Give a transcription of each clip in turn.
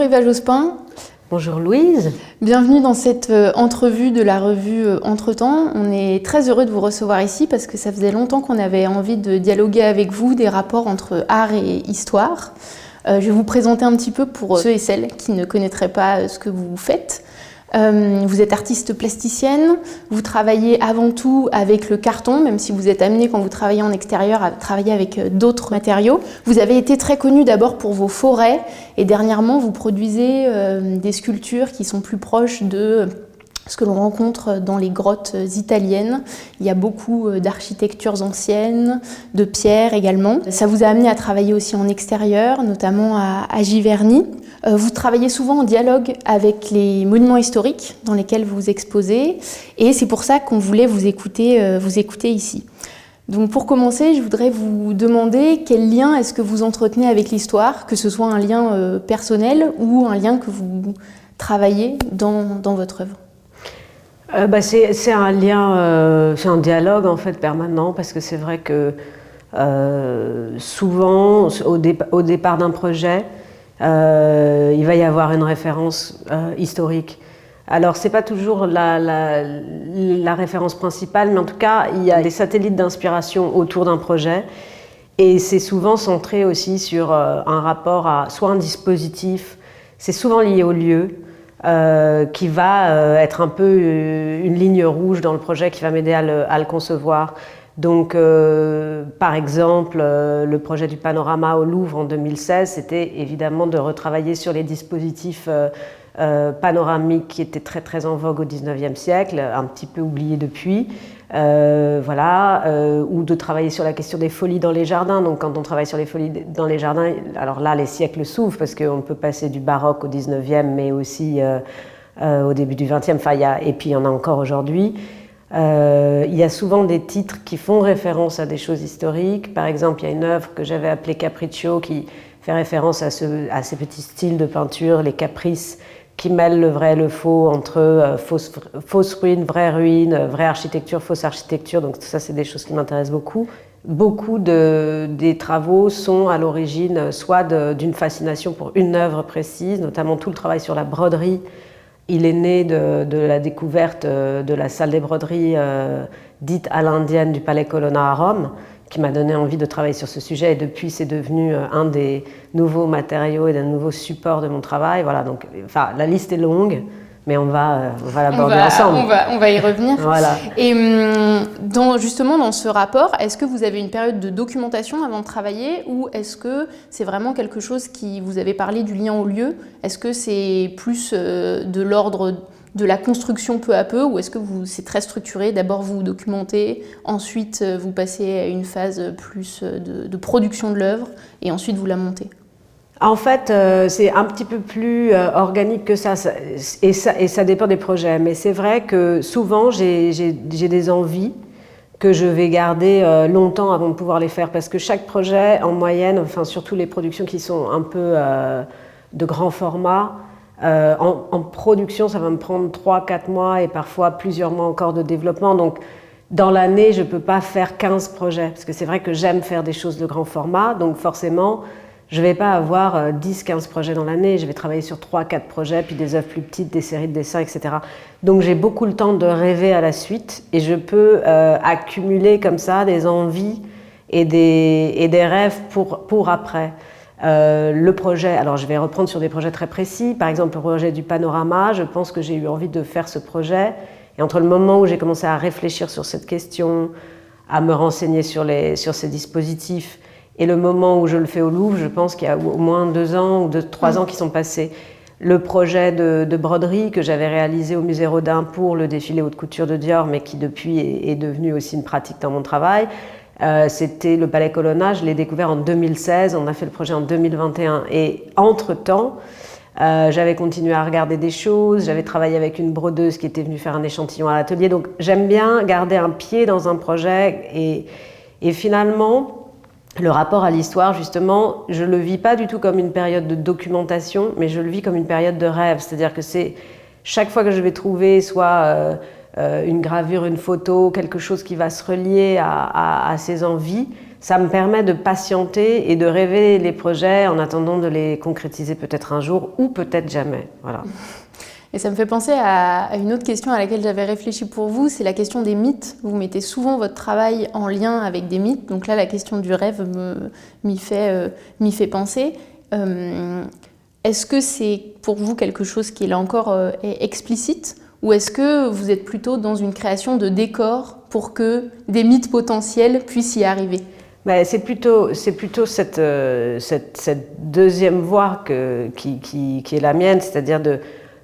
Eva Jospin. Bonjour Louise. Bienvenue dans cette entrevue de la revue Entretemps. On est très heureux de vous recevoir ici parce que ça faisait longtemps qu'on avait envie de dialoguer avec vous des rapports entre art et histoire. Je vais vous présenter un petit peu pour ceux et celles qui ne connaîtraient pas ce que vous faites. Vous êtes artiste plasticienne, vous travaillez avant tout avec le carton, même si vous êtes amené quand vous travaillez en extérieur à travailler avec d'autres matériaux. Vous avez été très connu d'abord pour vos forêts et dernièrement vous produisez des sculptures qui sont plus proches de ce que l'on rencontre dans les grottes italiennes. Il y a beaucoup d'architectures anciennes, de pierres également. Ça vous a amené à travailler aussi en extérieur, notamment à Giverny. Vous travaillez souvent en dialogue avec les monuments historiques dans lesquels vous exposez et c'est pour ça qu'on voulait vous écouter ici. Donc pour commencer, je voudrais vous demander quel lien est-ce que vous entretenez avec l'histoire, que ce soit un lien personnel ou un lien que vous travaillez dans votre œuvre. C'est un lien, c'est un dialogue en fait permanent parce que c'est vrai que souvent au départ d'un projet, il va y avoir une référence historique. Alors c'est pas toujours la référence principale, mais en tout cas il y a des satellites d'inspiration autour d'un projet et c'est souvent centré aussi sur un rapport à soit un dispositif, c'est souvent lié au lieu. Qui va être un peu une ligne rouge dans le projet qui va m'aider à le concevoir. Donc, par exemple, le projet du panorama au Louvre en 2016, c'était évidemment de retravailler sur les dispositifs panoramiques qui étaient très très en vogue au 19e siècle, un petit peu oubliés depuis. Ou de travailler sur la question des folies dans les jardins. Donc quand on travaille sur les folies dans les jardins, alors là les siècles s'ouvrent parce qu'on peut passer du baroque au 19e mais aussi au début du 20e, et puis il y en a encore aujourd'hui. Il y a souvent des titres qui font référence à des choses historiques. Par exemple, il y a une œuvre que j'avais appelée Capriccio qui fait référence à ces petits styles de peinture, les caprices, qui mêlent le vrai et le faux entre fausses ruines, vraie architecture, fausse architecture. Donc ça, c'est des choses qui m'intéressent beaucoup. Beaucoup des travaux sont à l'origine soit d'une fascination pour une œuvre précise, notamment tout le travail sur la broderie. Il est né de la découverte de la salle des broderies dite à l'indienne du Palais Colonna à Rome, qui m'a donné envie de travailler sur ce sujet et depuis c'est devenu un des nouveaux matériaux et d'un nouveau support de mon travail. Voilà, donc la liste est longue, mais on va l'aborder ensemble. On va y revenir. Voilà. Et justement dans ce rapport, est-ce que vous avez une période de documentation avant de travailler ou est-ce que c'est vraiment quelque chose qui vous avez parlé du lien au lieu? Est-ce que c'est plus de l'ordre de la construction peu à peu ou est-ce que c'est très structuré? D'abord vous documentez, ensuite vous passez à une phase plus de production de l'œuvre et ensuite vous la montez? En fait, c'est un petit peu plus organique que ça et ça dépend des projets. Mais c'est vrai que souvent j'ai des envies que je vais garder longtemps avant de pouvoir les faire parce que chaque projet en moyenne, surtout les productions qui sont un peu de grand format, en production, ça va me prendre 3-4 mois et parfois plusieurs mois encore de développement. Donc, dans l'année, je ne peux pas faire 15 projets parce que c'est vrai que j'aime faire des choses de grand format. Donc, forcément, je ne vais pas avoir 10-15 projets dans l'année. Je vais travailler sur 3-4 projets, puis des œuvres plus petites, des séries de dessins, etc. Donc, j'ai beaucoup le temps de rêver à la suite et je peux accumuler comme ça des envies et des rêves pour après. Le projet, alors je vais reprendre sur des projets très précis, par exemple le projet du panorama, je pense que j'ai eu envie de faire ce projet et entre le moment où j'ai commencé à réfléchir sur cette question, à me renseigner sur ces dispositifs et le moment où je le fais au Louvre, je pense qu'il y a au moins 2 ans ou 3 ans qui sont passés. Le projet de broderie que j'avais réalisé au musée Rodin pour le défilé haute couture de Dior mais qui depuis est devenu aussi une pratique dans mon travail. C'était le Palais Colonna, je l'ai découvert en 2016, on a fait le projet en 2021 et entre-temps, j'avais continué à regarder des choses, j'avais travaillé avec une brodeuse qui était venue faire un échantillon à l'atelier, donc j'aime bien garder un pied dans un projet et finalement, le rapport à l'histoire, justement, je le vis pas du tout comme une période de documentation, mais je le vis comme une période de rêve, c'est-à-dire que c'est chaque fois que je vais trouver soit une gravure, une photo, quelque chose qui va se relier à ses envies, ça me permet de patienter et de rêver les projets en attendant de les concrétiser peut-être un jour ou peut-être jamais. Voilà. Et ça me fait penser à une autre question à laquelle j'avais réfléchi pour vous, c'est la question des mythes. Vous mettez souvent votre travail en lien avec des mythes, donc là la question du rêve m'y fait penser. Est-ce que c'est pour vous quelque chose qui est là encore est explicite, ou est-ce que vous êtes plutôt dans une création de décors pour que des mythes potentiels puissent y arriver ? C'est plutôt cette deuxième voie qui est la mienne, c'est-à-dire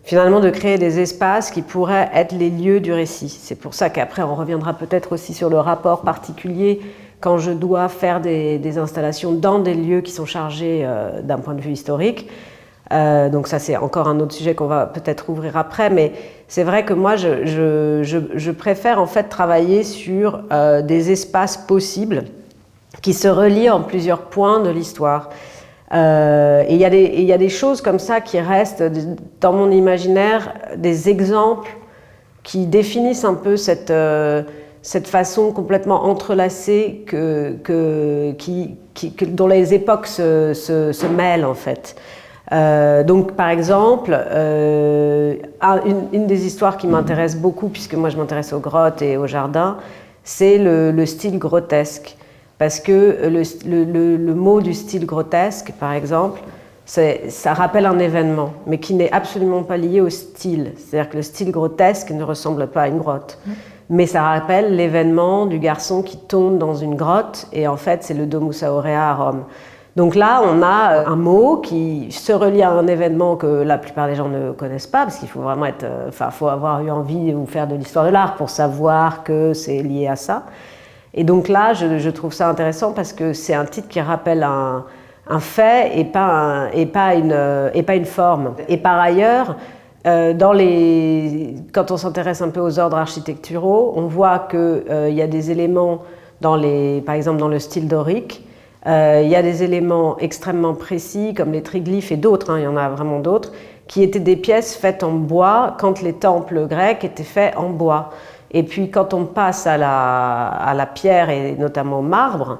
finalement de créer des espaces qui pourraient être les lieux du récit. C'est pour ça qu'après on reviendra peut-être aussi sur le rapport particulier quand je dois faire des installations dans des lieux qui sont chargés d'un point de vue historique. Donc ça c'est encore un autre sujet qu'on va peut-être ouvrir après, mais c'est vrai que moi je préfère en fait travailler sur des espaces possibles qui se relient en plusieurs points de l'histoire. Et il y a des choses comme ça qui restent dans mon imaginaire, des exemples qui définissent un peu cette façon complètement entrelacée dont les époques se mêlent en fait. Donc par exemple, une des histoires qui m'intéresse beaucoup, puisque moi je m'intéresse aux grottes et aux jardins, c'est le style grotesque. Parce que le mot du style grotesque, par exemple, ça rappelle un événement, mais qui n'est absolument pas lié au style. C'est-à-dire que le style grotesque ne ressemble pas à une grotte. Mais ça rappelle l'événement du garçon qui tombe dans une grotte, et en fait, c'est le Domus Aurea à Rome. Donc là, on a un mot qui se relie à un événement que la plupart des gens ne connaissent pas, parce qu'il faut vraiment faut avoir eu envie ou faire de l'histoire de l'art pour savoir que c'est lié à ça. Et donc là, je trouve ça intéressant parce que c'est un titre qui rappelle un fait et pas une forme. Et par ailleurs, quand on s'intéresse un peu aux ordres architecturaux, on voit qu'il y a des éléments, par exemple dans le style dorique, il y a des éléments extrêmement précis comme les triglyphes et d'autres, il y en a vraiment d'autres, qui étaient des pièces faites en bois quand les temples grecs étaient faits en bois. Et puis quand on passe à la pierre et notamment au marbre,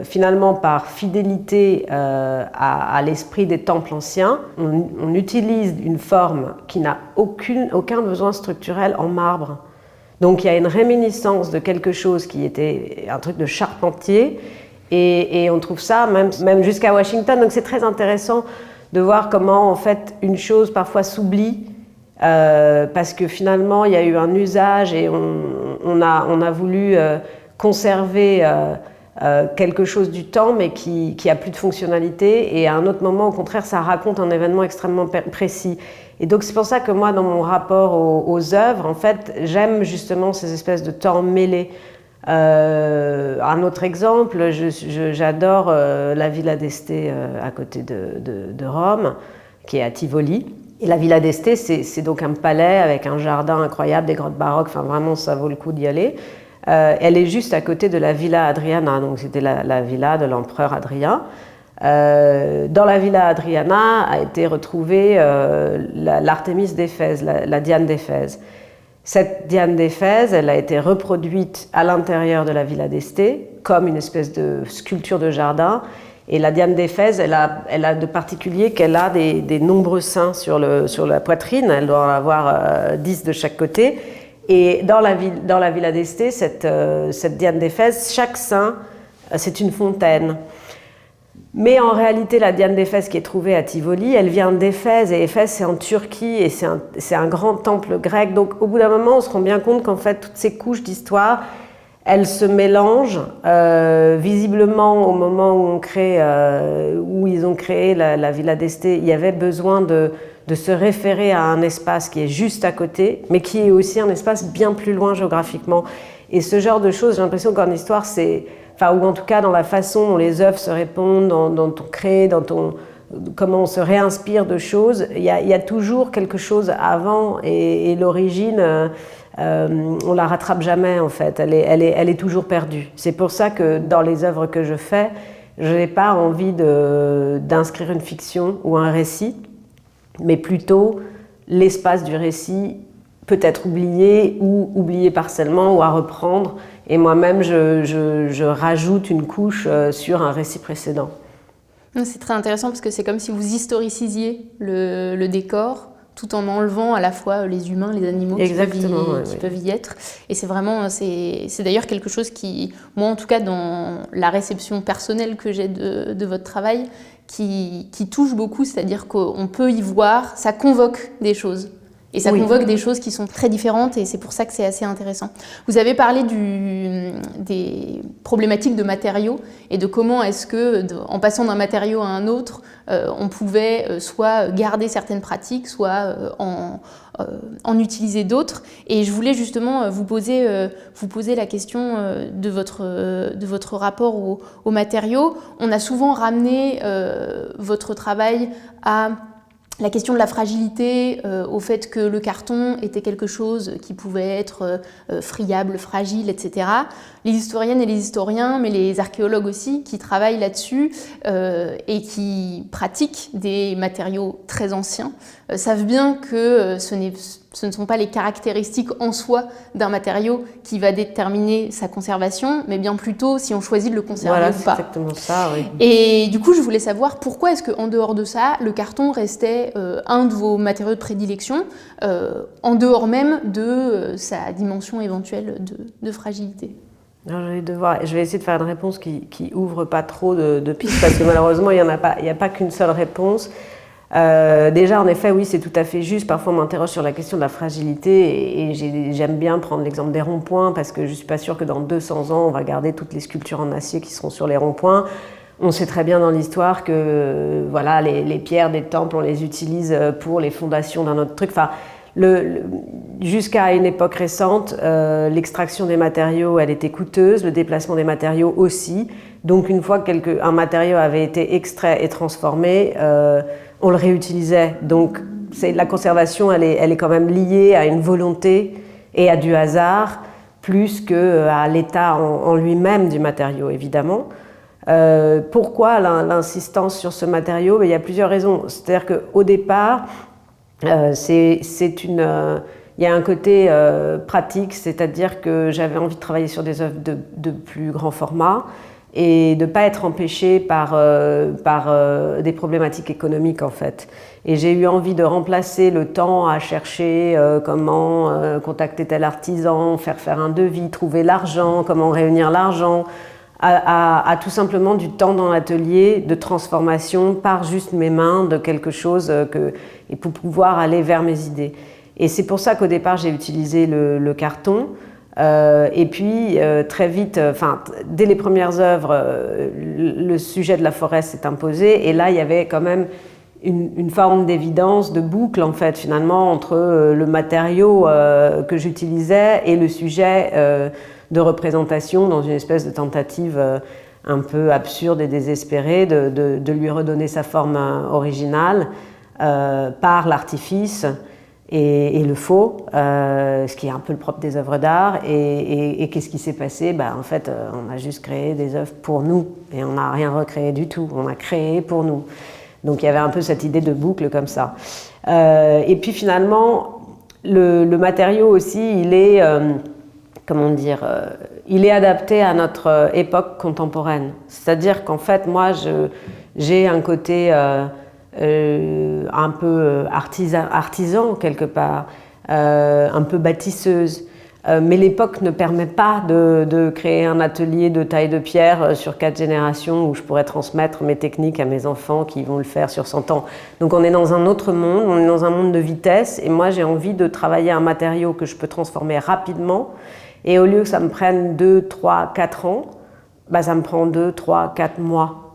finalement par fidélité à l'esprit des temples anciens, on utilise une forme qui n'a aucun besoin structurel en marbre. Donc il y a une réminiscence de quelque chose qui était un truc de charpentier, et on trouve ça même jusqu'à Washington. Donc c'est très intéressant de voir comment en fait une chose parfois s'oublie, parce que finalement il y a eu un usage et on a voulu conserver quelque chose du temps mais qui a plus de fonctionnalité, et à un autre moment au contraire ça raconte un événement extrêmement précis. Et donc c'est pour ça que moi dans mon rapport aux œuvres en fait j'aime justement ces espèces de temps mêlés. Un autre exemple, j'adore la Villa d'Este à côté de Rome, qui est à Tivoli. Et la Villa d'Este, c'est donc un palais avec un jardin incroyable, des grottes baroques, enfin vraiment ça vaut le coup d'y aller. Elle est juste à côté de la Villa Adriana, donc c'était la villa de l'empereur Adrien. Dans la Villa Adriana a été retrouvée l'Artémis d'Éphèse, la Diane d'Éphèse. Cette Diane d'Éphèse, elle a été reproduite à l'intérieur de la Villa d'Este comme une espèce de sculpture de jardin. Et la Diane d'Éphèse, elle a de particulier qu'elle a des nombreux seins sur la poitrine. Elle doit en avoir 10 de chaque côté. Et dans la Villa d'Este, cette Diane d'Éphèse, chaque sein, c'est une fontaine. Mais en réalité, la Diane d'Éphèse qui est trouvée à Tivoli, elle vient d'Éphèse, et Éphèse c'est en Turquie, et c'est un grand temple grec. Donc au bout d'un moment, on se rend bien compte qu'en fait, toutes ces couches d'histoire, elles se mélangent. Visiblement, au moment où ils ont créé la Villa d'Este, il y avait besoin de se référer à un espace qui est juste à côté, mais qui est aussi un espace bien plus loin géographiquement. Et ce genre de choses, j'ai l'impression qu'en histoire, ou en tout cas dans la façon dont les œuvres se répondent, dans ton créé, comment on se réinspire de choses, il y a toujours quelque chose avant, et l'origine, on la rattrape jamais en fait, elle est toujours perdue. C'est pour ça que dans les œuvres que je fais, je n'ai pas envie d'inscrire une fiction ou un récit, mais plutôt l'espace du récit peut être oublié ou oublié partiellement ou à reprendre. Et moi-même, je rajoute une couche sur un récit précédent. C'est très intéressant parce que c'est comme si vous historicisiez le décor tout en enlevant à la fois les humains, les animaux qui peuvent y être. Et c'est vraiment, c'est d'ailleurs quelque chose qui, moi en tout cas dans la réception personnelle que j'ai de votre travail, qui touche beaucoup, c'est-à-dire qu'on peut y voir, ça convoque des choses. Et ça convoque des choses qui sont très différentes et c'est pour ça que c'est assez intéressant. Vous avez parlé des problématiques de matériaux et de comment est-ce que, en passant d'un matériau à un autre, on pouvait soit garder certaines pratiques, soit en utiliser d'autres. Et je voulais justement vous poser la question de votre rapport aux matériaux. On a souvent ramené votre travail à la question de la fragilité, au fait que le carton était quelque chose qui pouvait être friable, fragile, etc. Les historiennes et les historiens, mais les archéologues aussi, qui travaillent là-dessus et qui pratiquent des matériaux très anciens, savent bien que ce ne sont pas les caractéristiques en soi d'un matériau qui va déterminer sa conservation, mais bien plutôt si on choisit de le conserver ou pas. Voilà, c'est exactement ça, oui. Et du coup, je voulais savoir pourquoi est-ce qu'en dehors de ça, le carton restait un de vos matériaux de prédilection, en dehors même de sa dimension éventuelle de fragilité. Alors, je vais essayer de faire une réponse qui ouvre pas trop de pistes, parce que malheureusement, il n'y a pas qu'une seule réponse. Déjà, en effet, oui, c'est tout à fait juste. Parfois, on m'interroge sur la question de la fragilité et j'aime bien prendre l'exemple des ronds-points parce que je ne suis pas sûre que dans 200 ans, on va garder toutes les sculptures en acier qui seront sur les ronds-points. On sait très bien dans l'histoire que voilà, les pierres des temples, on les utilise pour les fondations d'un autre truc. Enfin, jusqu'à une époque récente, l'extraction des matériaux, elle était coûteuse, le déplacement des matériaux aussi. Donc, une fois qu'un matériau avait été extrait et transformé, on le réutilisait. Donc, la conservation, elle est quand même liée à une volonté et à du hasard, plus qu'à l'état en lui-même du matériau, évidemment. Pourquoi l'insistance sur ce matériau? Il y a plusieurs raisons. C'est-à-dire qu'au départ, il y a un côté pratique, c'est-à-dire que j'avais envie de travailler sur des œuvres de plus grand format et de ne pas être empêchée par des problématiques économiques en fait. Et j'ai eu envie de remplacer le temps à chercher comment contacter tel artisan, faire un devis, trouver l'argent, comment réunir l'argent, à tout simplement du temps dans l'atelier de transformation par juste mes mains de quelque chose et pour pouvoir aller vers mes idées. Et c'est pour ça qu'au départ j'ai utilisé le carton. Et puis très vite, dès les premières œuvres, le sujet de la forêt s'est imposé et là il y avait quand même une forme d'évidence, de boucle en fait finalement entre le matériau que j'utilisais et le sujet de représentation dans une espèce de tentative un peu absurde et désespérée de lui redonner sa forme originale par l'artifice et le faux, ce qui est un peu le propre des œuvres d'art. Et qu'est-ce qui s'est passé? En fait, on a juste créé des œuvres pour nous et on n'a rien recréé du tout. On a créé pour nous. Donc il y avait un peu cette idée de boucle comme ça. Et puis finalement, le matériau aussi, il est, il est adapté à notre époque contemporaine. C'est-à-dire qu'en fait, moi, j'ai un côté un peu artisan quelque part, un peu bâtisseuse. Mais l'époque ne permet pas de créer un atelier de taille de pierre sur 4 générations où je pourrais transmettre mes techniques à mes enfants qui vont le faire sur 100 ans. Donc on est dans un autre monde, on est dans un monde de vitesse et moi j'ai envie de travailler un matériau que je peux transformer rapidement et au lieu que ça me prenne 2, 3, 4 ans, ça me prend 2, 3, 4 mois.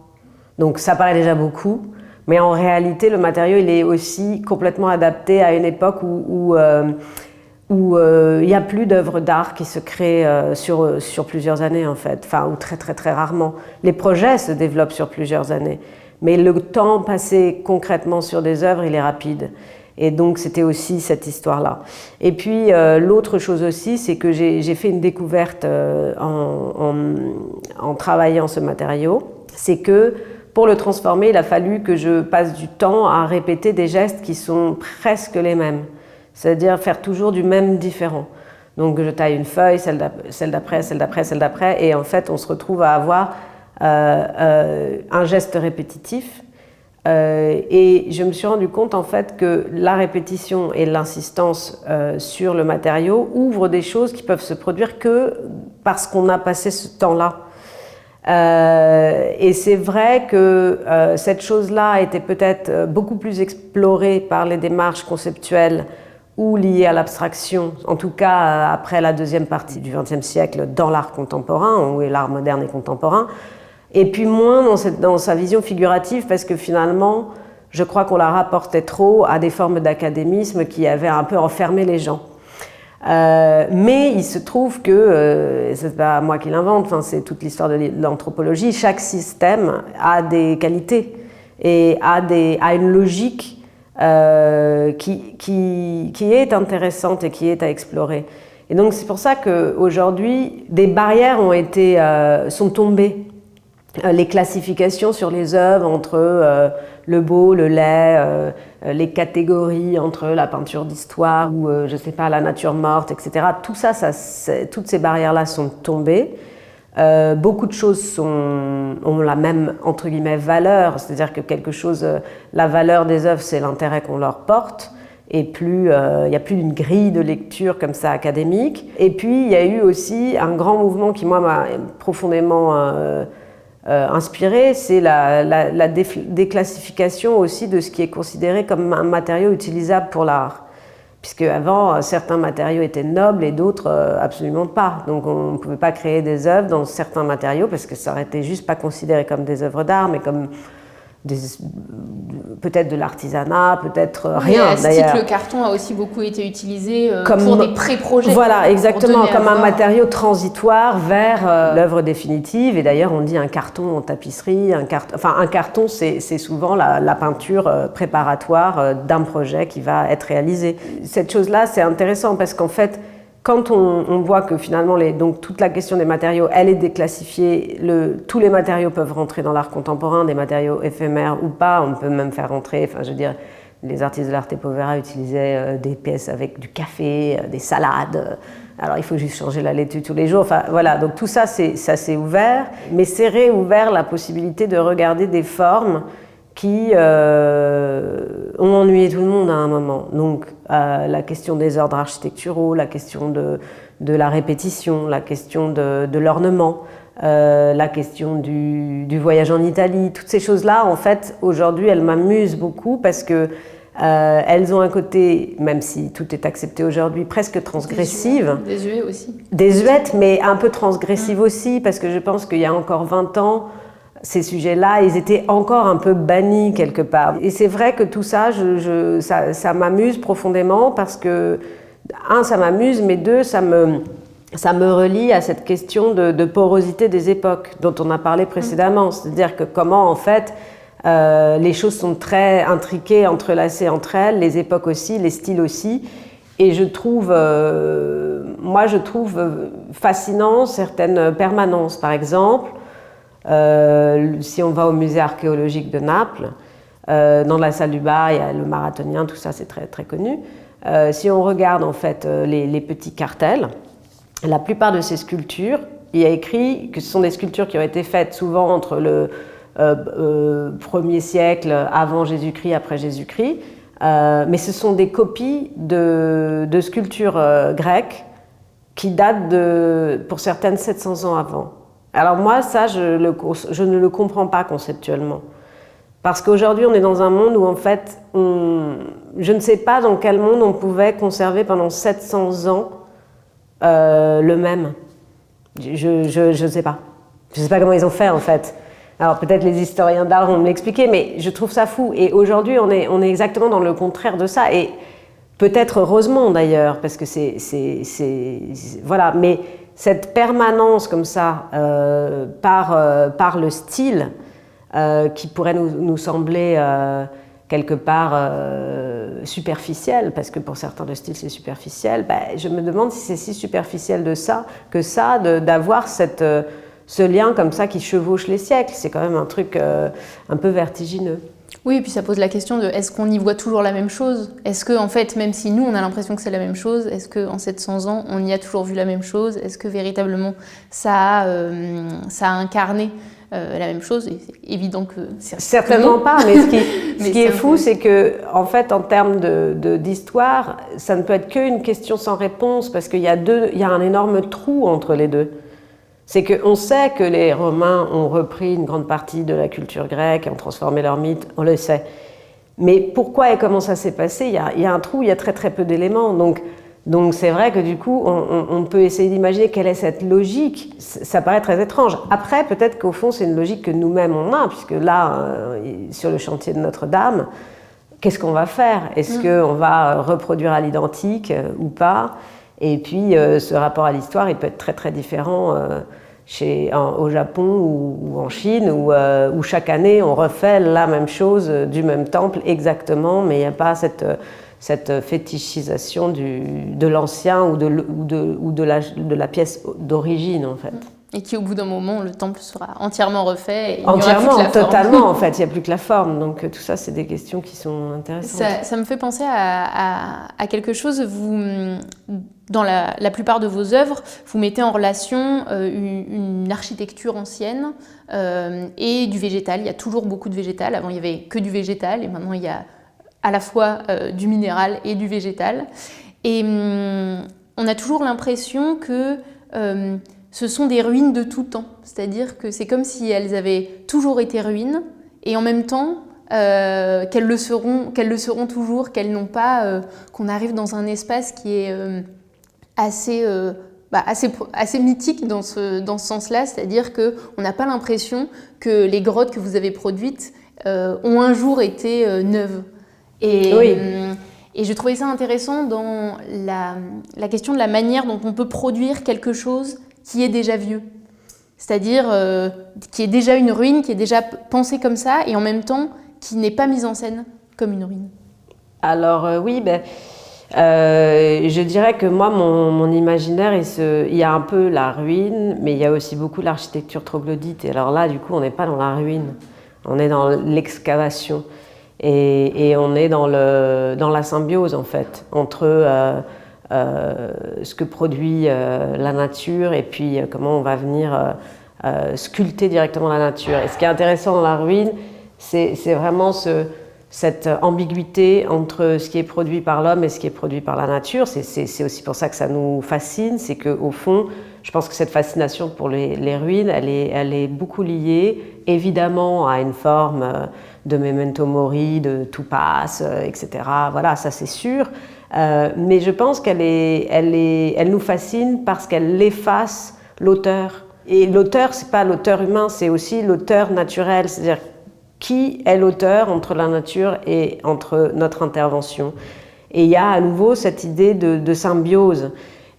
Donc ça paraît déjà beaucoup, mais en réalité le matériau il est aussi complètement adapté à une époque où il n'y a plus d'œuvres d'art qui se créent sur plusieurs années en fait, ou très très très rarement. Les projets se développent sur plusieurs années, mais le temps passé concrètement sur des œuvres, il est rapide. Et donc c'était aussi cette histoire-là. Et puis l'autre chose aussi, c'est que j'ai fait une découverte en travaillant ce matériau, c'est que pour le transformer, il a fallu que je passe du temps à répéter des gestes qui sont presque les mêmes. C'est-à-dire faire toujours du même différent. Donc je taille une feuille, celle d'après, celle d'après, celle d'après, et en fait on se retrouve à avoir un geste répétitif. Et je me suis rendu compte en fait que la répétition et l'insistance sur le matériau ouvrent des choses qui peuvent se produire que parce qu'on a passé ce temps-là. Et c'est vrai que cette chose-là a été peut-être beaucoup plus explorée par les démarches conceptuelles ou liées à l'abstraction, en tout cas après la deuxième partie du XXe siècle dans l'art contemporain, où est l'art moderne et contemporain, et puis moins dans sa vision figurative, parce que finalement, je crois qu'on la rapportait trop à des formes d'académisme qui avaient un peu enfermé les gens. Mais il se trouve que, c'est pas moi qui l'invente, enfin, c'est toute l'histoire de l'anthropologie, chaque système a des qualités et a une logique qui est intéressante et qui est à explorer. Et donc c'est pour ça qu'aujourd'hui, des barrières sont tombées. Les classifications sur les œuvres entre le beau, le laid, les catégories entre la peinture d'histoire ou, je sais pas, la nature morte, etc. Tout ça, toutes ces barrières-là sont tombées. Beaucoup de choses ont la même, entre guillemets, valeur, c'est-à-dire que la valeur des œuvres, c'est l'intérêt qu'on leur porte, et il n'y a plus une grille de lecture comme ça académique. Et puis, il y a eu aussi un grand mouvement qui, moi, m'a profondément inspiré, c'est la déclassification aussi de ce qui est considéré comme un matériau utilisable pour l'art. Puisque avant, certains matériaux étaient nobles et d'autres absolument pas. Donc on ne pouvait pas créer des œuvres dans certains matériaux parce que ça aurait été juste pas considéré comme des œuvres d'art, mais comme peut-être de l'artisanat, peut-être rien d'ailleurs. Le carton a aussi beaucoup été utilisé pour des pré-projets. Voilà, exactement, comme un matériau transitoire vers l'œuvre définitive. Et d'ailleurs, on dit un carton en tapisserie. Un carton, c'est souvent la peinture préparatoire d'un projet qui va être réalisé. Cette chose-là, c'est intéressant parce qu'en fait, quand on voit que finalement, donc toute la question des matériaux, elle est déclassifiée, tous les matériaux peuvent rentrer dans l'art contemporain, des matériaux éphémères ou pas, on peut même faire rentrer, enfin je veux dire, les artistes de l'arte povera utilisaient des pièces avec du café, des salades, alors il faut juste changer la laitue tous les jours, enfin voilà, donc tout ça, ça s'est ouvert, mais c'est réouvert la possibilité de regarder des formes qui ont ennuyé tout le monde à un moment. Donc la question des ordres architecturaux, la question de la répétition, la question de l'ornement, la question du voyage en Italie, toutes ces choses-là, en fait, aujourd'hui, elles m'amusent beaucoup parce que elles ont un côté, même si tout est accepté aujourd'hui, presque transgressive. Désuet aussi. Désuète, mais un peu transgressive aussi, parce que je pense qu'il y a encore 20 ans, ces sujets-là, ils étaient encore un peu bannis quelque part. Et c'est vrai que tout ça, ça m'amuse profondément parce que, un, ça m'amuse, mais deux, ça me relie à cette question de porosité des époques dont on a parlé précédemment. C'est-à-dire que comment, en fait, les choses sont très intriquées, entrelacées entre elles, les époques aussi, les styles aussi. Et je trouve fascinant certaines permanences, par exemple. Si on va au musée archéologique de Naples, dans la salle du bas, il y a le marathonien, tout ça c'est très, très connu. Si on regarde en fait les petits cartels, la plupart de ces sculptures, il y a écrit que ce sont des sculptures qui ont été faites souvent entre le 1er siècle avant Jésus-Christ, après Jésus-Christ, mais ce sont des copies de sculptures grecques qui datent pour certaines 700 ans avant. Alors moi, ça, je ne le comprends pas conceptuellement. Parce qu'aujourd'hui, on est dans un monde où, en fait, je ne sais pas dans quel monde on pouvait conserver pendant 700 ans le même. Je ne sais pas. Je ne sais pas comment ils ont fait, en fait. Alors peut-être les historiens d'art vont me l'expliquer, mais je trouve ça fou. Et aujourd'hui, on est exactement dans le contraire de ça. Et peut-être heureusement, d'ailleurs, parce que voilà, mais cette permanence comme ça par le style qui pourrait nous sembler quelque part superficiel, parce que pour certains le style c'est superficiel, je me demande si c'est si superficiel d'avoir ce lien comme ça qui chevauche les siècles. C'est quand même un truc un peu vertigineux. Oui, et puis ça pose la question de est-ce qu'on y voit toujours la même chose? Est-ce que, en fait, même si nous, on a l'impression que c'est la même chose, est-ce qu'en 700 ans, on y a toujours vu la même chose? Est-ce que véritablement ça a incarné la même chose? Et c'est évident que c'est certainement pas, mais ce qui est fou, c'est que, en fait, en termes d'histoire, ça ne peut être qu'une question sans réponse, parce qu'il y a un énorme trou entre les deux. C'est qu'on sait que les Romains ont repris une grande partie de la culture grecque, ont transformé leur mythe, on le sait. Mais pourquoi et comment ça s'est passé, il y a un trou, il y a très très peu d'éléments. Donc c'est vrai que du coup, on peut essayer d'imaginer quelle est cette logique. Ça paraît très étrange. Après, peut-être qu'au fond, c'est une logique que nous-mêmes on a, puisque là, sur le chantier de Notre-Dame, qu'est-ce qu'on va faire? Est-ce qu'on va reproduire à l'identique ou pas? Et puis, ce rapport à l'histoire, il peut être très très différent au Japon ou en Chine, où chaque année, on refait la même chose du même temple exactement, mais il n'y a pas cette fétichisation de l'ancien ou de la pièce d'origine, en fait. Et qui, au bout d'un moment, le temple sera entièrement refait. Et entièrement, totalement, en fait. Il n'y a plus que la forme. Donc, tout ça, c'est des questions qui sont intéressantes. Ça me fait penser à quelque chose. Vous, dans la plupart de vos œuvres, vous mettez en relation une architecture ancienne et du végétal. Il y a toujours beaucoup de végétal. Avant, il n'y avait que du végétal. Et maintenant, il y a à la fois du minéral et du végétal. Et on a toujours l'impression que ce sont des ruines de tout temps. C'est-à-dire que c'est comme si elles avaient toujours été ruines et en même temps qu'elles le seront toujours, qu'elles n'ont pas, qu'on arrive dans un espace qui est assez mythique dans ce sens-là, c'est-à-dire qu'on n'a pas l'impression que les grottes que vous avez produites ont un jour été neuves. Et, oui. Et je trouvais ça intéressant dans la question de la manière dont on peut produire quelque chose qui est déjà vieux. C'est-à-dire qui est déjà une ruine, qui est déjà pensée comme ça, et en même temps qui n'est pas mise en scène comme une ruine. Alors oui, je dirais que moi, mon imaginaire, il y a un peu la ruine, mais il y a aussi beaucoup l'architecture troglodyte. Et alors là, du coup, on n'est pas dans la ruine, on est dans l'excavation. Et on est dans la symbiose, en fait, entre ce que produit la nature et puis comment on va venir sculpter directement la nature. Et ce qui est intéressant dans la ruine, c'est vraiment cette ambiguïté entre ce qui est produit par l'homme et ce qui est produit par la nature. C'est aussi pour ça que ça nous fascine, c'est qu'au fond, je pense que cette fascination pour les ruines, elle est beaucoup liée, évidemment, à une forme de memento mori, de tout passe, etc. Voilà, ça c'est sûr. Mais je pense qu'elle nous fascine parce qu'elle efface l'auteur. Et l'auteur, c'est pas l'auteur humain, c'est aussi l'auteur naturel. C'est-à-dire qui est l'auteur entre la nature et entre notre intervention. Et il y a à nouveau cette idée de symbiose.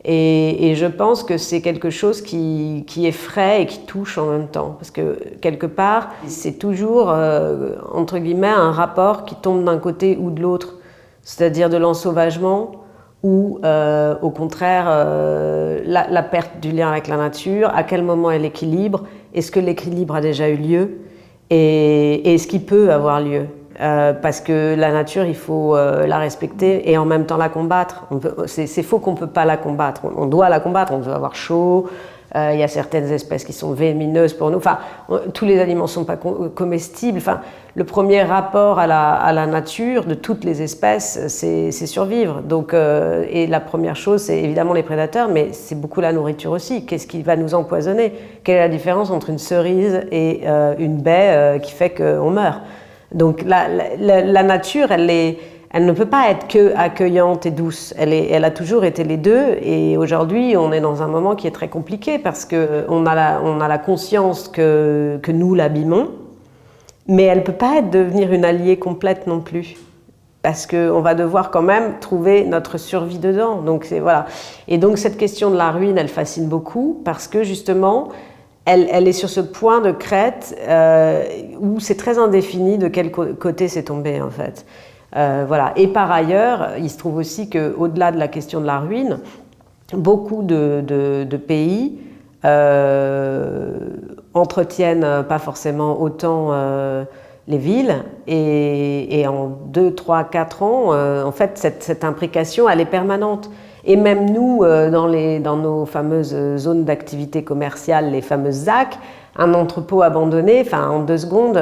Et je pense que c'est quelque chose qui est frais et qui touche en même temps. Parce que quelque part, c'est toujours, entre guillemets, un rapport qui tombe d'un côté ou de l'autre. C'est-à-dire de l'ensauvagement ou, au contraire, la perte du lien avec la nature. À quel moment est l'équilibre? Est-ce que l'équilibre a déjà eu lieu? Et est-ce qu'il peut avoir lieu? Parce que la nature, il faut la respecter et en même temps la combattre. C'est faux qu'on ne peut pas la combattre. On doit la combattre, on doit avoir chaud. Il y a certaines espèces qui sont vénéneuses pour nous. Enfin, tous les aliments ne sont pas comestibles. Enfin, le premier rapport à la nature de toutes les espèces, c'est survivre. Donc, et la première chose, c'est évidemment les prédateurs, mais c'est beaucoup la nourriture aussi. Qu'est-ce qui va nous empoisonner? Quelle est la différence entre une cerise et une baie qui fait qu'on meurt? Donc la nature, elle ne peut pas être que accueillante et douce. Elle a toujours été les deux. Et aujourd'hui, on est dans un moment qui est très compliqué parce qu'on a la conscience que nous l'abîmons, mais elle ne peut pas devenir une alliée complète non plus. Parce qu'on va devoir quand même trouver notre survie dedans. Donc voilà. Et donc cette question de la ruine, elle fascine beaucoup parce que justement, elle est sur ce point de crête où c'est très indéfini de quel côté c'est tombé en fait. Voilà. Et par ailleurs, il se trouve aussi qu'au-delà de la question de la ruine, beaucoup de pays entretiennent pas forcément autant les villes. Et en 2, 3, 4 ans, en fait, cette imbrication, elle est permanente. Et même nous, dans nos fameuses zones d'activité commerciale, les fameuses ZAC, un entrepôt abandonné, enfin, en 2 secondes,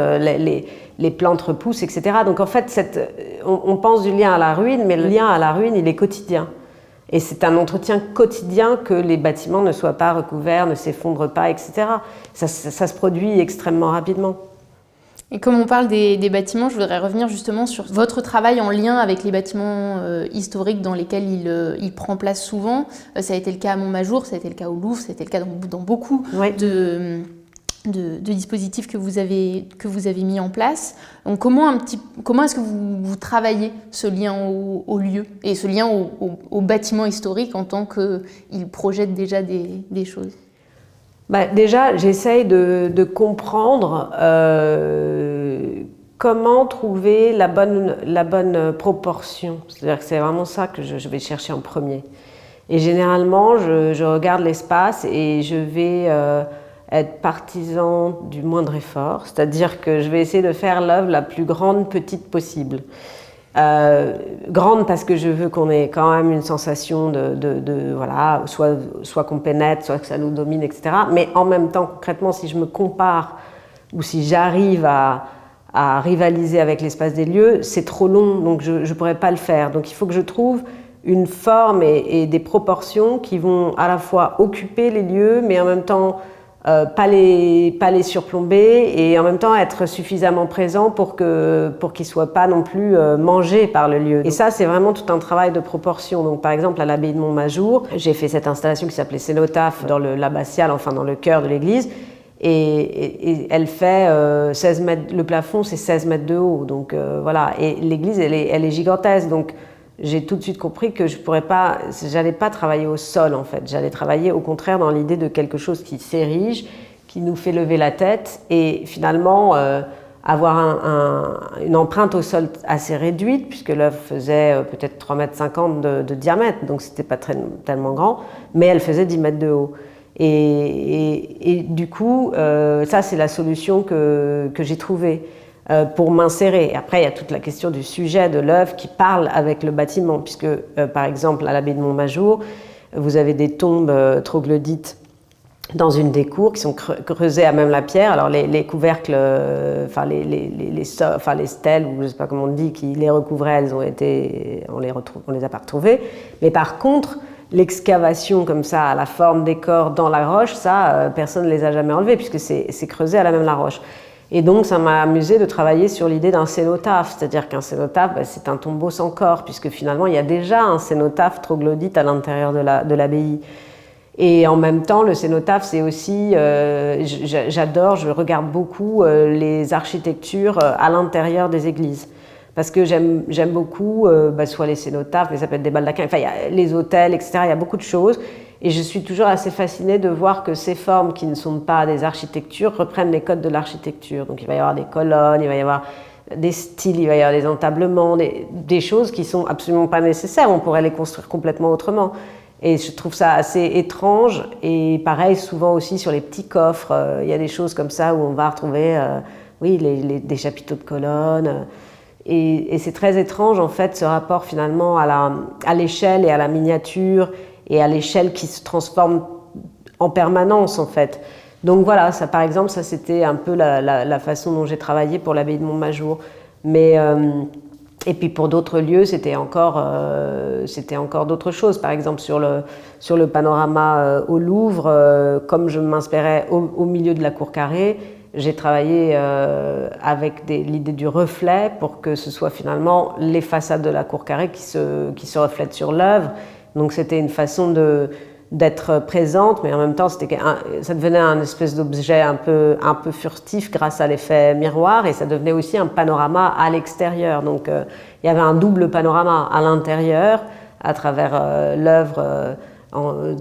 les plantes repoussent, etc. Donc en fait, on pense du lien à la ruine, mais le lien à la ruine, il est quotidien. Et c'est un entretien quotidien que les bâtiments ne soient pas recouverts, ne s'effondrent pas, etc. Ça se produit extrêmement rapidement. Et comme on parle des bâtiments, je voudrais revenir justement sur votre travail en lien avec les bâtiments historiques dans lesquels il prend place souvent. Ça a été le cas à Montmajour, ça a été le cas au Louvre, ça a été le cas dans beaucoup de dispositifs que vous avez mis en place. Donc comment est-ce que vous travaillez ce lien au lieu et ce lien au bâtiment historique en tant qu'il projette déjà des choses? Déjà, j'essaye de comprendre comment trouver la bonne proportion. C'est-à-dire que c'est vraiment ça que je vais chercher en premier. Et généralement, je regarde l'espace et je vais être partisan du moindre effort. C'est-à-dire que je vais essayer de faire l'œuvre la plus grande petite possible. Grande parce que je veux qu'on ait quand même une sensation voilà, soit qu'on pénètre, soit que ça nous domine, etc. Mais en même temps, concrètement, si je me compare ou si j'arrive à rivaliser avec l'espace des lieux, c'est trop long, donc je ne pourrais pas le faire. Donc il faut que je trouve une forme et des proportions qui vont à la fois occuper les lieux, mais en même temps pas les surplomber et en même temps être suffisamment présent pour qu'ils ne soient pas non plus mangés par le lieu. Et ça, c'est vraiment tout un travail de proportion. Donc, par exemple, à l'abbaye de Montmajour, j'ai fait cette installation qui s'appelait Cénotaphe dans l'abbatiale, enfin dans le cœur de l'église. Et elle fait 16 mètres, le plafond c'est 16 mètres de haut. Donc voilà, et l'église elle est gigantesque. Donc j'ai tout de suite compris que j'allais pas travailler au sol en fait, j'allais travailler au contraire dans l'idée de quelque chose qui s'érige, qui nous fait lever la tête et finalement avoir une empreinte au sol assez réduite puisque l'œuvre faisait peut-être 3,50 m de diamètre, donc c'était pas tellement grand, mais elle faisait 10 mètres de haut. Et du coup, ça c'est la solution que j'ai trouvée. Pour m'insérer. Après, il y a toute la question du sujet de l'œuvre qui parle avec le bâtiment, puisque, par exemple, à l'abbaye de Montmajour, vous avez des tombes troglodytes dans une des cours qui sont creusées à même la pierre. Alors, les couvercles, les stèles, ou je ne sais pas comment on dit, qui les recouvraient, on les a pas retrouvées. Mais par contre, l'excavation comme ça, à la forme des corps dans la roche, ça, personne ne les a jamais enlevés, puisque c'est creusé à la même la roche. Et donc, ça m'a amusé de travailler sur l'idée d'un cénotaphe, c'est-à-dire qu'un cénotaphe, c'est un tombeau sans corps, puisque finalement, il y a déjà un cénotaphe troglodyte à l'intérieur de l'abbaye. Et en même temps, le cénotaphe, c'est aussi, je regarde beaucoup les architectures à l'intérieur des églises. Parce que j'aime beaucoup, soit les cénotaphes, mais ça peut être des baldaquins, enfin, il y a les autels, etc. Il y a beaucoup de choses. Et je suis toujours assez fascinée de voir que ces formes qui ne sont pas des architectures reprennent les codes de l'architecture. Donc il va y avoir des colonnes, il va y avoir des styles, il va y avoir des entablements, des choses qui ne sont absolument pas nécessaires. On pourrait les construire complètement autrement. Et je trouve ça assez étrange. Et pareil, souvent aussi sur les petits coffres, il y a des choses comme ça où on va retrouver des chapiteaux de colonnes. Et c'est très étrange en fait ce rapport finalement à l'échelle et à la miniature et à l'échelle qui se transforme en permanence en fait. Donc voilà, ça par exemple, ça c'était un peu la façon dont j'ai travaillé pour l'abbaye de Montmajour. Mais et puis pour d'autres lieux, c'était encore d'autres choses. Par exemple sur le panorama au Louvre, comme je m'inspirais au milieu de la cour carrée, j'ai travaillé avec l'idée du reflet pour que ce soit finalement les façades de la cour carrée qui se reflètent sur l'œuvre. Donc c'était une façon d'être présente, mais en même temps ça devenait un espèce d'objet un peu furtif grâce à l'effet miroir, et ça devenait aussi un panorama à l'extérieur. Donc il y avait un double panorama à l'intérieur à travers l'œuvre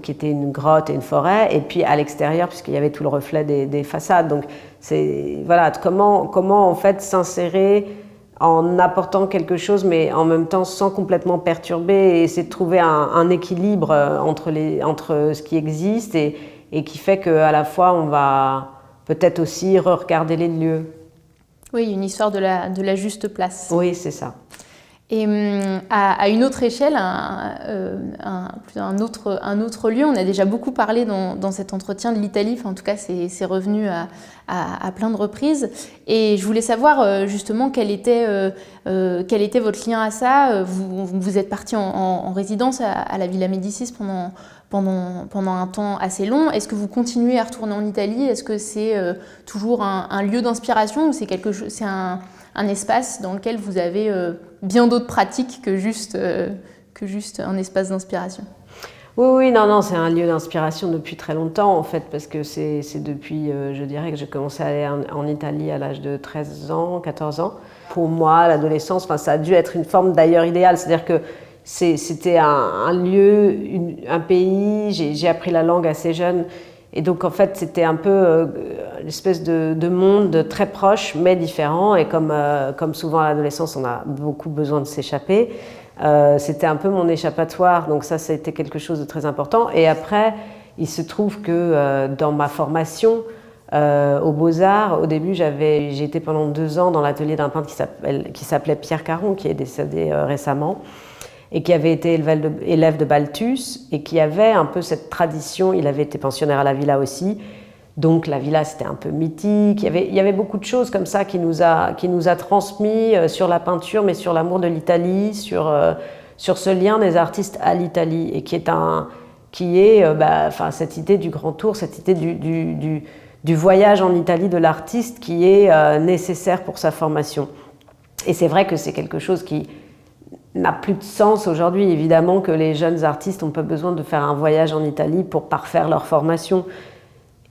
qui était une grotte et une forêt, et puis à l'extérieur puisqu'il y avait tout le reflet des façades. Donc c'est voilà comment en fait s'insérer en apportant quelque chose, mais en même temps sans complètement perturber, et essayer de trouver un équilibre entre ce qui existe et et qui fait qu'à la fois on va peut-être aussi regarder les lieux. Oui, une histoire de la juste place. Oui, c'est ça. Et à une autre échelle, un autre lieu, on a déjà beaucoup parlé dans cet entretien de l'Italie, enfin, en tout cas c'est revenu à plein de reprises. Et je voulais savoir justement quel était votre lien à ça. Vous êtes parti en résidence à la Villa Médicis pendant un temps assez long. Est-ce que vous continuez à retourner en Italie? Est-ce que c'est toujours un lieu d'inspiration ou c'est un espace dans lequel vous avez bien d'autres pratiques que juste un espace d'inspiration? Oui, non, c'est un lieu d'inspiration depuis très longtemps en fait, parce que c'est depuis, je dirais que j'ai commencé à aller en Italie à l'âge de 13 ans, 14 ans. Pour moi, l'adolescence, ça a dû être une forme d'ailleurs idéale, c'est-à-dire que c'était un lieu, un pays, j'ai appris la langue assez jeune. Et donc, en fait, c'était un peu une espèce de monde très proche, mais différent. Et comme souvent à l'adolescence, on a beaucoup besoin de s'échapper. C'était un peu mon échappatoire. Donc ça a été quelque chose de très important. Et après, il se trouve que dans ma formation aux Beaux-Arts, au début, j'ai été pendant 2 ans dans l'atelier d'un peintre qui s'appelait Pierre Caron, qui est décédé récemment, et qui avait été élève de Balthus et qui avait un peu cette tradition. Il avait été pensionnaire à la Villa aussi, donc la Villa c'était un peu mythique. Il y avait beaucoup de choses comme ça qui nous a transmis sur la peinture, mais sur l'amour de l'Italie, sur ce lien des artistes à l'Italie, et qui est cette idée du grand tour, cette idée du voyage en Italie de l'artiste qui est nécessaire pour sa formation. Et c'est vrai que c'est quelque chose qui n'a plus de sens aujourd'hui. Évidemment que les jeunes artistes n'ont pas besoin de faire un voyage en Italie pour parfaire leur formation.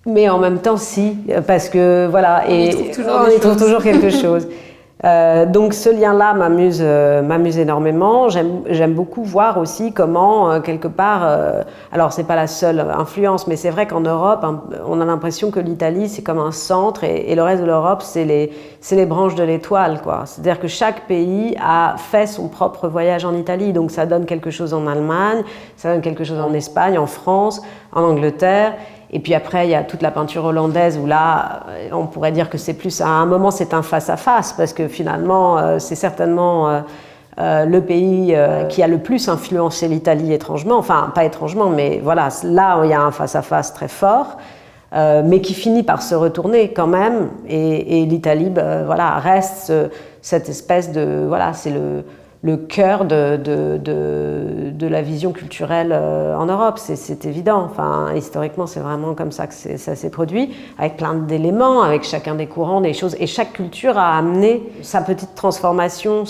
Mais en même temps, si, parce que voilà, on y trouve toujours quelque chose. Donc ce lien-là m'amuse énormément. J'aime beaucoup voir aussi comment, quelque part, alors c'est pas la seule influence, mais c'est vrai qu'en Europe, on a l'impression que l'Italie c'est comme un centre et le reste de l'Europe c'est les branches de l'étoile, quoi. C'est-à-dire que chaque pays a fait son propre voyage en Italie, donc ça donne quelque chose en Allemagne, ça donne quelque chose en Espagne, en France, en Angleterre. Et puis après, il y a toute la peinture hollandaise où là, on pourrait dire que c'est plus, à un moment, c'est un face-à-face, parce que finalement, c'est certainement le pays qui a le plus influencé l'Italie étrangement. Enfin, pas étrangement, mais voilà, là, il y a un face-à-face très fort, mais qui finit par se retourner quand même. Et l'Italie, reste cette espèce de... Voilà, c'est le cœur de la vision culturelle en Europe, c'est évident. Enfin, historiquement, c'est vraiment comme ça que ça s'est produit, avec plein d'éléments, avec chacun des courants, des choses. Et chaque culture a amené sa petite transformation,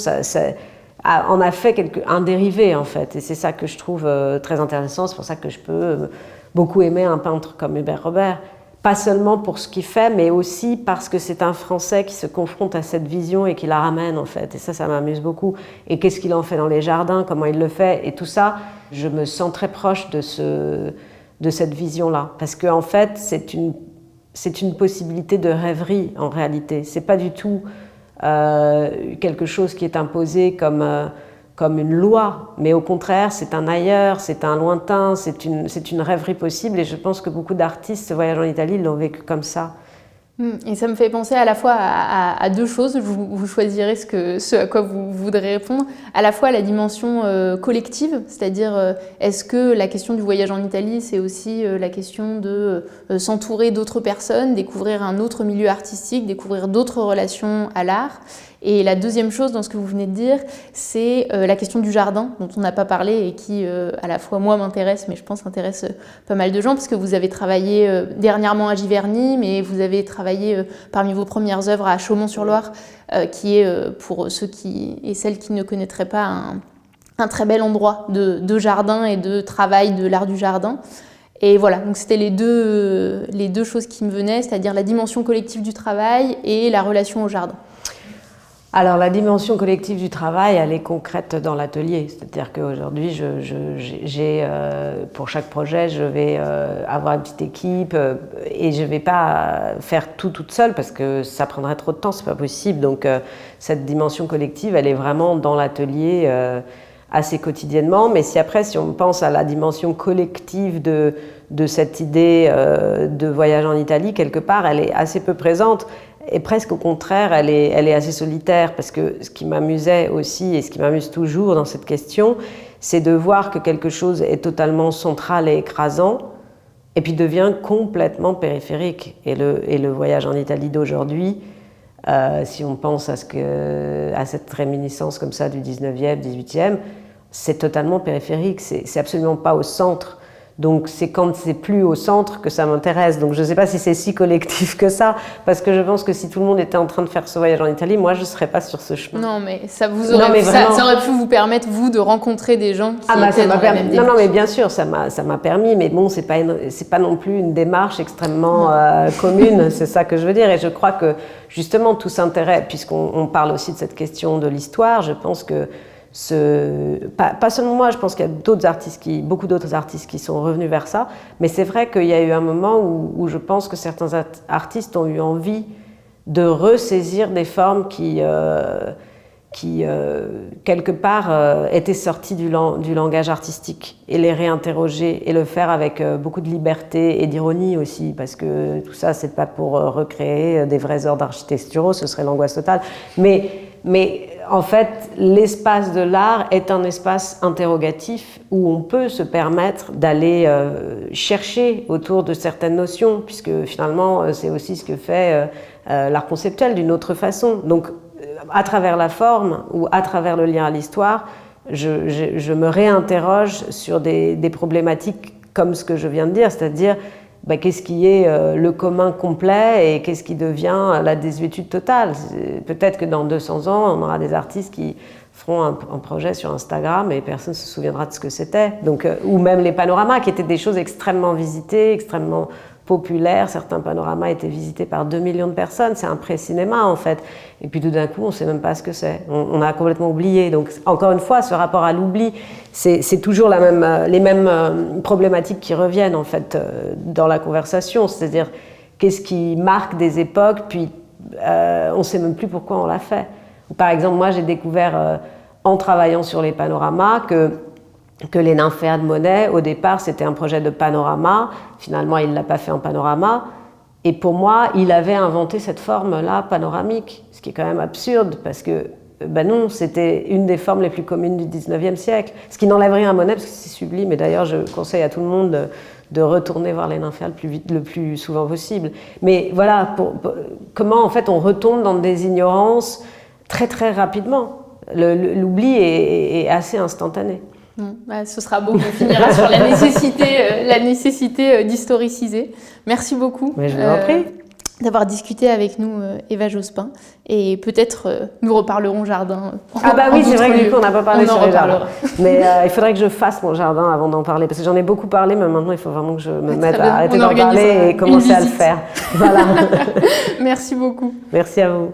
en a fait un dérivé, en fait. Et c'est ça que je trouve très intéressant. C'est pour ça que je peux beaucoup aimer un peintre comme Hubert Robert. Pas seulement pour ce qu'il fait, mais aussi parce que c'est un Français qui se confronte à cette vision et qui la ramène, en fait. Et ça m'amuse beaucoup. Et qu'est-ce qu'il en fait dans les jardins, comment il le fait, et tout ça, je me sens très proche de cette vision-là. Parce qu'en fait, c'est une possibilité de rêverie, en réalité. C'est pas du tout quelque chose qui est imposé comme une loi, mais au contraire, c'est un ailleurs, c'est un lointain, c'est une rêverie possible, et je pense que beaucoup d'artistes, ce voyage en Italie, l'ont vécu comme ça. Et ça me fait penser à la fois à deux choses, vous choisirez ce à quoi vous voudrez répondre, à la fois la dimension collective, c'est-à-dire est-ce que la question du voyage en Italie, c'est aussi la question de s'entourer d'autres personnes, découvrir un autre milieu artistique, découvrir d'autres relations à l'art. Et la deuxième chose dans ce que vous venez de dire, c'est la question du jardin, dont on n'a pas parlé et qui, à la fois moi, m'intéresse, mais je pense intéresse pas mal de gens, parce que vous avez travaillé dernièrement à Giverny, mais vous avez travaillé parmi vos premières œuvres à Chaumont-sur-Loire, qui est, pour ceux et celles qui ne connaîtraient pas, un très bel endroit de jardin et de travail de l'art du jardin. Et voilà, donc c'était les deux choses qui me venaient, c'est-à-dire la dimension collective du travail et la relation au jardin. Alors la dimension collective du travail, elle est concrète dans l'atelier. C'est-à-dire qu'aujourd'hui, pour chaque projet, je vais avoir une petite équipe et je ne vais pas faire tout toute seule parce que ça prendrait trop de temps, c'est pas possible. Donc cette dimension collective, elle est vraiment dans l'atelier assez quotidiennement. Mais si on pense à la dimension collective de cette idée de voyage en Italie, quelque part, elle est assez peu présente. Et presque au contraire, elle est assez solitaire, parce que ce qui m'amusait aussi, et ce qui m'amuse toujours dans cette question, c'est de voir que quelque chose est totalement central et écrasant, et puis devient complètement périphérique. Et le voyage en Italie d'aujourd'hui, si on pense à cette réminiscence comme ça du 19e, 18e, c'est totalement périphérique, c'est absolument pas au centre. Donc c'est quand c'est plus au centre que ça m'intéresse. Donc je ne sais pas si c'est si collectif que ça, parce que je pense que si tout le monde était en train de faire ce voyage en Italie, moi je ne serais pas sur ce chemin. Non, mais ça aurait pu vous permettre, vous, de rencontrer des gens qui étaient dans la même démarche. Non, mais bien sûr, ça m'a permis, mais bon, c'est pas non plus une démarche extrêmement commune, c'est ça que je veux dire. Et je crois que justement tout s'intéresse, puisqu'on parle aussi de cette question de l'histoire, je pense que pas seulement moi, je pense qu'il y a beaucoup d'autres artistes qui sont revenus vers ça, mais c'est vrai qu'il y a eu un moment où je pense que certains artistes ont eu envie de ressaisir des formes qui quelque part, étaient sorties du langage artistique, et les réinterroger, et le faire avec beaucoup de liberté et d'ironie aussi, parce que tout ça, c'est pas pour recréer des vrais ordres architecturaux, ce serait l'angoisse totale, mais en fait, l'espace de l'art est un espace interrogatif où on peut se permettre d'aller chercher autour de certaines notions, puisque finalement, c'est aussi ce que fait l'art conceptuel d'une autre façon. Donc, à travers la forme ou à travers le lien à l'histoire, je me réinterroge sur des problématiques comme ce que je viens de dire, c'est-à-dire qu'est-ce qui est le commun complet et qu'est-ce qui devient la désuétude totale. Peut-être que dans 200 ans, on aura des artistes qui feront un projet sur Instagram et personne ne se souviendra de ce que c'était. Donc, ou même les panoramas, qui étaient des choses extrêmement visitées, extrêmement populaires. Certains panoramas étaient visités par 2 millions de personnes. C'est un pré-cinéma, en fait. Et puis, tout d'un coup, on ne sait même pas ce que c'est. On a complètement oublié. Donc, encore une fois, ce rapport à l'oubli, c'est toujours les mêmes problématiques qui reviennent, en fait, dans la conversation. C'est-à-dire, qu'est-ce qui marque des époques, puis on ne sait même plus pourquoi on l'a fait. Par exemple, moi, j'ai découvert, en travaillant sur les panoramas, que les nymphéas de Monet, au départ, c'était un projet de panorama. Finalement, il ne l'a pas fait en panorama. Et pour moi, il avait inventé cette forme-là panoramique, ce qui est quand même absurde, parce que, non, c'était une des formes les plus communes du 19e siècle. Ce qui n'enlève rien à Monet, parce que c'est sublime. Et d'ailleurs, je conseille à tout le monde de retourner voir les nymphéas le plus souvent possible. Mais voilà, comment, en fait, on retombe dans des ignorances très, très rapidement. L'oubli est assez instantané. Ce sera beau, on finira sur la nécessité d'historiciser. Merci beaucoup. Mais je vous en prie. D'avoir discuté avec nous, Eva Jospin, et peut-être nous reparlerons jardin. Oui, c'est vrai que du coup on n'a pas parlé sur les jardins. Mais il faudrait que je fasse mon jardin avant d'en parler, parce que j'en ai beaucoup parlé, mais maintenant il faut vraiment que je me mette à arrêter d'en parler et commencer à le faire. Voilà. Merci beaucoup. Merci à vous.